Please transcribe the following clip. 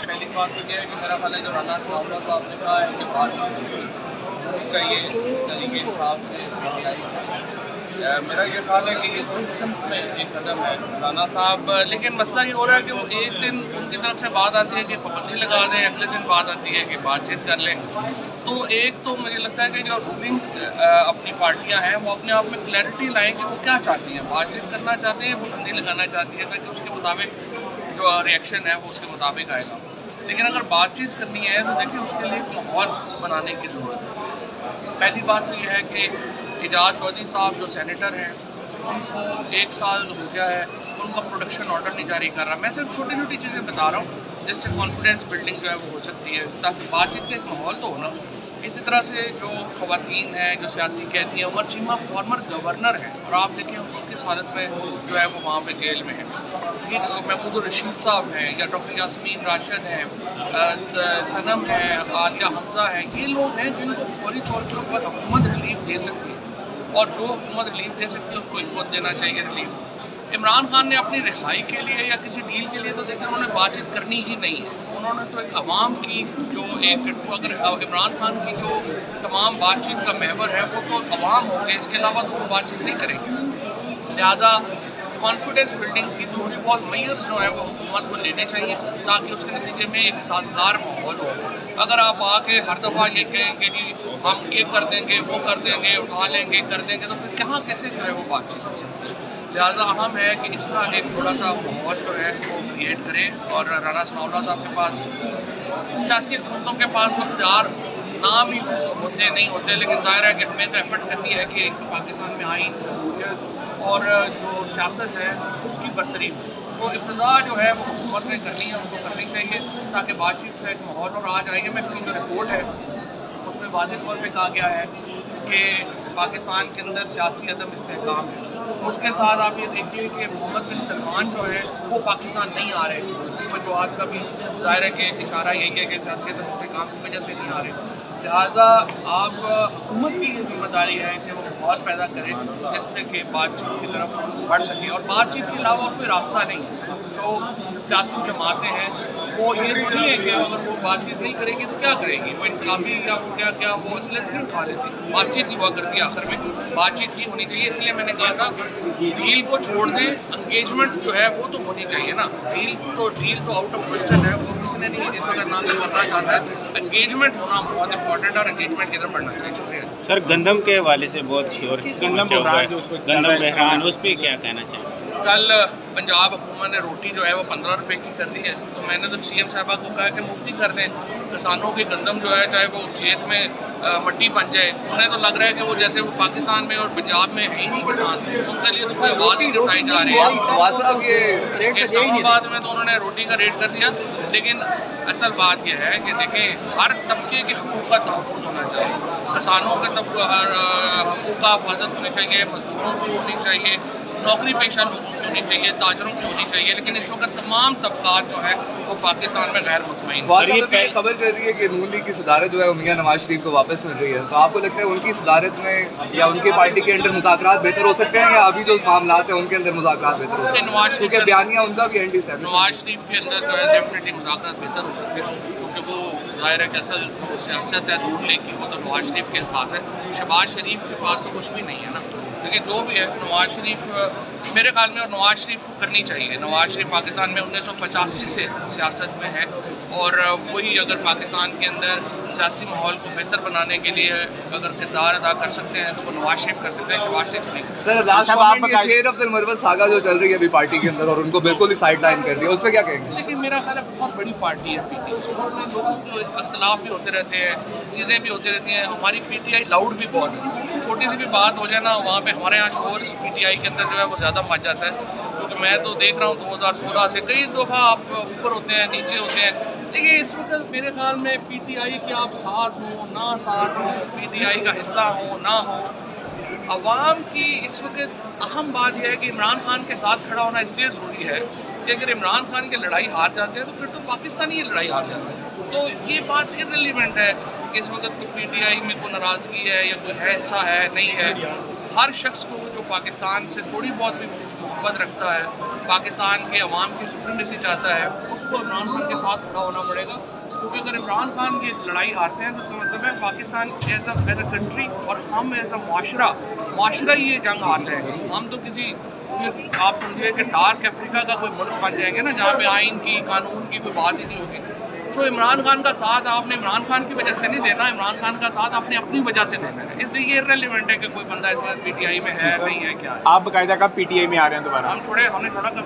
پہلی بات تو یہ ہے کہ میرا خیال ہے جو رانا ثناءاللہ صاحب نے کہا ہے کہ بات ہونی چاہیے طریقے انصاف سے PTI سے، میرا یہ خیال ہے کہ یہ اس سمت میں ایک قدم ہے رانا صاحب، لیکن مسئلہ یہ ہو رہا ہے کہ وہ ایک دن ان کی طرف سے بات آتی ہے کہ پابندی لگا دیں، اگلے دن بات آتی ہے کہ بات چیت کر لیں۔ تو ایک تو مجھے لگتا ہے کہ جو رولنگ اپنی پارٹیاں ہیں وہ اپنے آپ میں کلیئرٹی لائیں کہ وہ کیا چاہتی ہیں، بات چیت کرنا چاہتے ہیں، پابندی لگانا چاہتی ہے تاکہ اس کے مطابق جو ریئیکشن ہے وہ اس کے مطابق آئے گا۔ لیکن اگر بات چیت کرنی ہے تو دیکھیں اس کے لیے ایک ماحول بنانے کی ضرورت ہے۔ پہلی بات تو یہ ہے کہ اعجاز چودھری صاحب جو سینیٹر ہیں ان کو 1 سال ہو گیا ہے، ان کا پروڈکشن آرڈر نہیں جاری کر رہا۔ میں صرف چھوٹی چھوٹی چیزیں بتا رہا ہوں جس سے کانفیڈنس بلڈنگ جو ہے وہ ہو سکتی ہے، تاکہ بات چیت کا ایک ماحول تو ہونا۔ اسی طرح سے جو خواتین ہیں جو سیاسی قیدی ہیں، عمر چیمہ فارمر گورنر ہیں اور آپ دیکھیں اس کی حالت میں جو ہے وہ وہاں پہ جیل میں ہیں۔ محمود الرشید صاحب ہیں یا ڈاکٹر یاسمین راشد ہیں، صنم ہیں، عالیہ حمزہ ہیں، یہ لوگ ہیں جن کو فوری طور کے اوپر حکومت ریلیف دے سکتی ہے، اور جو حکومت ریلیف دے سکتی ہے اس کو حکومت دینا چاہیے ریلیف۔ عمران خان نے اپنی رہائی کے لیے یا کسی ڈیل کے لیے تو دیکھیں انہوں نے بات چیت کرنی ہی نہیں ہے، انہوں نے تو ایک عوام کی جو ایک اگر عمران خان کی جو تمام بات چیت کا محور ہے وہ تو عوام ہوں گے، اس کے علاوہ تو وہ بات چیت نہیں کریں گے۔ لہٰذا کانفیڈنس بلڈنگ کی تھوڑی بہت میئرز جو ہیں وہ حکومت کو لینے چاہیے تاکہ اس کے نتیجے میں ایک سازگار ماحول ہو۔ اگر آپ آ کے ہر دفعہ یہ کہیں کہ جی ہم یہ کر دیں گے، وہ کر دیں گے، اٹھا لیں گے، کر دیں گے، تو پھر کہاں کیسے جو ہے وہ بات چیت ہو سکتی ہے۔ لہٰذا اہم ہے کہ اس کا ایک تھوڑا سا ماحول جو ہے وہ کریٹ کریں، اور رانا ثناءاللہ صاحب کے پاس سیاسی حکومتوں کے پاس وہ اختیار نام ہی ہوتے نہیں ہوتے، لیکن ظاہر ہے کہ ہمیں تو ایفرٹ کرنی ہے کہ ایک پاکستان میں آئین جمہوریت اور جو سیاست ہے اس کی برتری ہو۔ تو ابتدا جو ہے وہ حکومت نے کرنی ہے، ان کو کرنی چاہیے تاکہ بات چیت کا ایک ماحول۔ اور آج IMF کی جو رپورٹ ہے اس میں واضح طور پہ کہا گیا ہے کہ پاکستان کے اندر سیاسی عدم استحکام ہے۔ اس کے ساتھ آپ یہ دیکھیے کہ محمد بن سلمان جو ہے وہ پاکستان نہیں آ رہے، اس کی وجوہات کا بھی ظاہر ہے کہ اشارہ یہی ہے کہ سیاسی عدم استحکام کی وجہ سے نہیں آ رہے۔ لہٰذا آپ حکومت کی یہ ذمہ داری ہے کہ وہ ماحول پیدا کرے جس سے کہ بات چیت کی طرف بڑھ سکے، اور بات چیت کے علاوہ اور کوئی راستہ نہیں ہے۔ جو سیاسی جماعتیں ہیں وہ یہ تو نہیں ہے کہ اگر وہ بات چیت نہیں کرے گی تو کیا کرے گی، وہ انقلابی یا کیا وہ اسلحے نہیں اٹھا لیتی، بات چیت ہی ہوا کرتی ہے، آخر میں بات چیت ہی ہونی چاہیے۔ اس لیے میں نے کہا تھا ڈیل کو چھوڑ دیں، انگیجمنٹ جو ہے وہ تو ہونی چاہیے نا، ڈیل تو آؤٹ آف کوسچن ہے، وہ کسی نے نہیں جس وقت نہ کرنا چاہتا ہے، انگیجمنٹ ہونا بہت امپورٹنٹ اور انگیجمنٹ کی طرف بڑھنا چاہیے۔ شکریہ سر، گندم کے حوالے سے بہت شور گندم بحران، اس پہ کیا کہنا چاہیں؟ کل پنجاب حکومت نے روٹی جو ہے وہ 15 روپے کی کر دی ہے، تو میں نے تو CM صاحبہ کو کہا کہ مفتی کر دیں، کسانوں کی گندم جو ہے چاہے وہ کھیت میں مٹی بن جائے، انہیں تو لگ رہا ہے کہ وہ جیسے وہ پاکستان میں اور پنجاب میں ہے ہی نہیں کسان، ان کے لیے تو کوئی آواز ہی نہیں اٹھائی جا رہی ہے۔ اسلام آباد میں تو انہوں نے روٹی کا ریٹ کر دیا، لیکن اصل بات یہ ہے کہ دیکھیں ہر طبقے کے حقوق کا تحفظ ہونا چاہیے، کسانوں کے حقوق کا حفاظت ہونی چاہیے، مزدوروں کی ہونی چاہیے، نوکری پیشہ لوگوں کی ہونی چاہیے، تاجروں کی ہونی چاہیے، لیکن اس وقت تمام طبقات جو ہیں وہ پاکستان میں غیر مطمئن ہیں۔ خبر چل رہی ہے کہ نون لیگ کی صدارت جو ہے وہ میاں نواز شریف کو واپس مل رہی ہے، تو آپ کو لگتا ہے ان کی صدارت میں یا ان کی پارٹی کے اندر مذاکرات بہتر ہو سکتے ہیں، یا ابھی جو معاملات ہیں ان کے اندر مذاکرات بہتر ہو سکتے ہیں؟ کیونکہ بیانیہ ان کا بھی اینٹی اسٹیبلشمنٹ، نواز شریف کے اندر جو ہے ڈیفینیٹلی مذاکرات بہتر ہو سکتے ہیں، کیونکہ وہ ظاہر ہے کہ اصل جو سیاست ہے نون لیگ کی وہ تو نواز شریف کے پاس ہے، شہباز شریف کے پاس تو کچھ بھی نہیں ہے نا، لیکن جو بھی ہے نواز شریف میرے خیال میں، اور نواز شریف کو کرنی چاہیے۔ نواز شریف پاکستان میں 1985 سے سیاست میں ہے، اور وہی اگر پاکستان کے اندر سیاسی ماحول کو بہتر بنانے کے لیے اگر کردار ادا کر سکتے ہیں تو وہ نواز شریف کر سکتے ہیں، شہباز شریف نہیں کر سکتے۔ سر لاسٹ شیر افضل مروت ساگا جو چل رہی ہے ابھی پارٹی کے اندر اور ان کو بالکل ہی سائڈ لائن کر دیا، اس پہ کیا کہیں گے؟ لیکن میرا خیال ہے بہت بڑی پارٹی ہے PTI، اس میں لوگوں کے اختلاف بھی ہوتے رہتے ہیں، چیزیں بھی ہوتی رہتی ہیں، ہماری PTI لاؤڈ بھی بہت ہے، چھوٹی سی بھی بات ہو جائے نا وہاں پہ ہمارے یہاں شور PTI کے اندر جو ہے وہ زیادہ مچ جاتا ہے، کیونکہ میں تو دیکھ رہا ہوں 2016 سے کئی دفعہ آپ اوپر ہوتے ہیں نیچے ہوتے ہیں، لیکن اس وقت میرے خیال میں PTI کے آپ ساتھ ہوں نہ ساتھ ہوں، PTI کا حصہ ہوں نہ ہو، عوام کی اس وقت اہم بات یہ ہے کہ عمران خان کے ساتھ کھڑا ہونا اس لیے ضروری ہے کہ اگر عمران خان کی لڑائی ہار جاتے ہیں تو پھر تو پاکستانی یہ لڑائی ہار جاتا ہے، تو یہ بات irrelevant ہے کہ اس وقت PTI میں کوئی ناراضگی ہے یا کوئی ہے حصہ ہے نہیں ہے، ہر شخص کو جو پاکستان سے تھوڑی بہت بھی محبت رکھتا ہے, پاکستان کے عوام کی سپریمیسی چاہتا ہے, اس کو عمران خان کے ساتھ کھڑا ہونا پڑے گا. کیونکہ اگر عمران خان کی لڑائی ہارتے ہیں تو اس کا مطلب ہے پاکستان ایز اے کنٹری اور ہم ایز اے معاشرہ ہی یہ جنگ ہار جائے گا. ہم تو کسی آپ سمجھیے کہ ڈارک افریقہ کا کوئی ملک بن جائیں گے نا, جہاں پہ آئین کی قانون کی کوئی بات ہی نہیں ہوگی. تو عمران خان کا ساتھ آپ نے عمران خان کی وجہ سے نہیں دینا, عمران خان کا ساتھ آپ نے اپنی وجہ سے دینا ہے. اس لیے یہ ریلیونٹ ہے کہ کوئی بندہ اس وقت پی ٹی آئی میں ہے نہیں ہے کیا ہے. آپ باقاعدہ کب پی ٹی آئی میں آ رہے ہیں دوبارہ؟ ہم نے چھوڑا کب